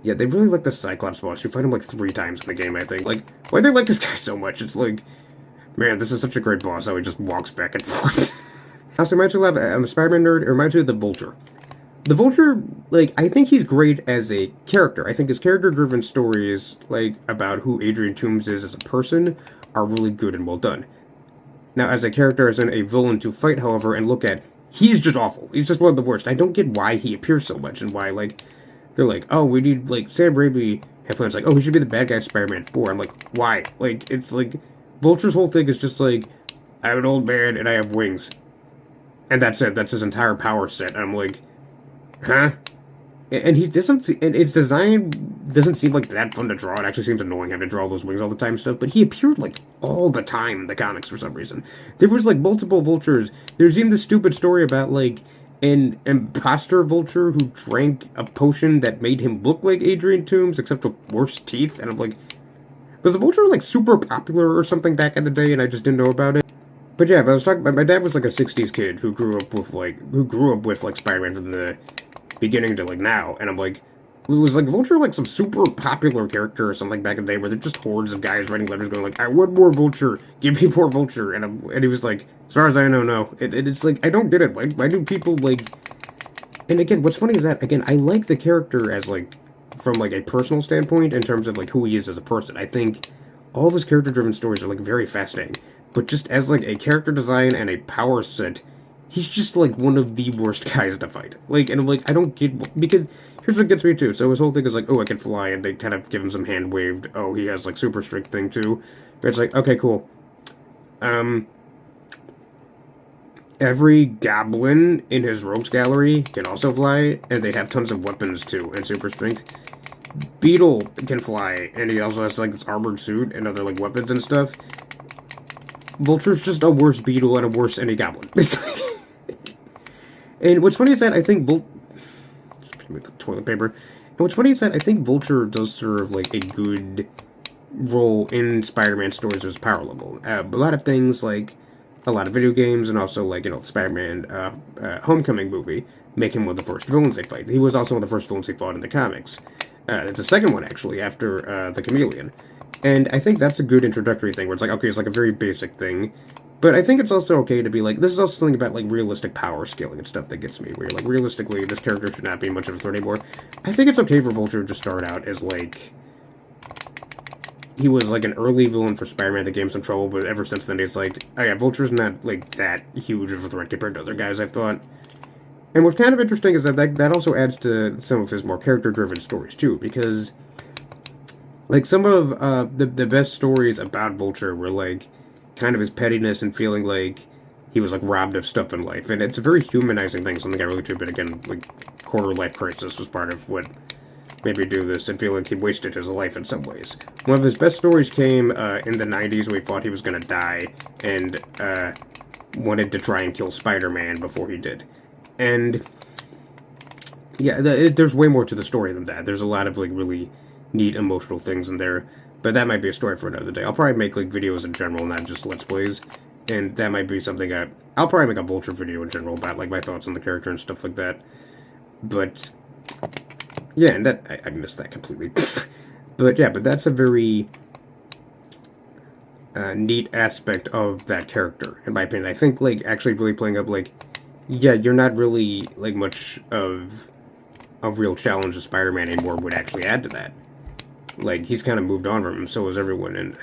Yeah, they really like the Cyclops boss. You fight him like 3 times in the game, I think. Like, why do they like this guy so much? It's like, man, this is such a great boss how he just walks back and forth. Also, reminds me of, I'm a Spider-Man nerd, it reminds me of the Vulture. The Vulture, like, I think he's great as a character. I think his character-driven stories, like, about who Adrian Toomes is as a person, are really good and well done. Now, as a character, as in a villain to fight, however, and look at, he's just awful. He's just one of the worst. I don't get why he appears so much, and why, like, they're like, oh, we need, like, Sam Raimi had plans, like, oh, he should be the bad guy in Spider-Man 4. I'm like, why? Like, it's like, Vulture's whole thing is just like, I'm an old man and I have wings. And that's it. That's his entire power set. And I'm like, huh? And he doesn't see, and its design doesn't seem like that fun to draw. It actually seems annoying having to draw those wings all the time and stuff. But he appeared like all the time in the comics for some reason. There was like multiple vultures. There's even the stupid story about like an imposter vulture who drank a potion that made him look like Adrian Toomes, except with worse teeth. And I'm like, was the vulture like super popular or something back in the day, and I just didn't know about it? But yeah, but I was talking. My dad was like a '60s kid who grew up with like Spider-Man from the beginning to like now, and I'm like, was like Vulture like some super popular character or something back in the day where they're just hordes of guys writing letters going like, I want more Vulture, give me more Vulture, and he was like, as far as I know, no. It's like I don't get it. Why do people like? And again, what's funny is that again I like the character as like from like a personal standpoint in terms of like who he is as a person. I think all of his character-driven stories are like very fascinating, but just as like a character design and a power set, he's just like one of the worst guys to fight. Like, and I'm like, I don't get because here's what gets me too. So his whole thing is like, oh, I can fly, and they kind of give him some hand waved. Oh, he has like super strength thing too. But it's like, okay, cool. Um, every goblin in his rogues gallery can also fly, and they have tons of weapons too and super strength. Beetle can fly, and he also has like this armored suit and other like weapons and stuff. Vulture's just a worse beetle and a worse any goblin. And what's funny is that I think toilet paper. And what's funny is that I think Vulture does serve like a good role in Spider-Man stories as power level. A lot of things like a lot of video games and also like Spider-Man Homecoming movie make him one of the first villains they fight. He was also one of the first villains he fought in the comics. It's the second one actually after the Chameleon. And I think that's a good introductory thing where it's like, okay, it's like a very basic thing. But I think it's also okay to be like, this is also something about like realistic power scaling and stuff that gets me, where you're like, realistically, this character should not be much of a threat anymore. I think it's okay for Vulture to start out as like, he was like an early villain for Spider-Man that gave him some trouble, but ever since then he's like, oh yeah, Vulture's not like that huge of a threat compared to other guys I've thought. And what's kind of interesting is that also adds to some of his more character-driven stories too, because like some of the best stories about Vulture were like kind of his pettiness and feeling like he was like robbed of stuff in life, and it's a very humanizing thing. Something I really do, but again, like quarter life crisis was part of what made me do this, and feel like he wasted his life in some ways. One of his best stories came in the '90s, where he thought he was going to die and wanted to try and kill Spider-Man before he did, and yeah, there's way more to the story than that. There's a lot of like really neat emotional things in there, but that might be a story for another day. I'll probably make like videos in general, not just Let's Plays, and that might be something I'll probably make a Vulture video in general about like my thoughts on the character and stuff like that. But yeah, and that I missed that completely. But yeah, but that's a very neat aspect of that character, in my opinion. I think like actually really playing up like, yeah, you're not really like much of a real challenge to Spider-Man anymore would actually add to that. Like, he's kind of moved on from him, so has everyone, and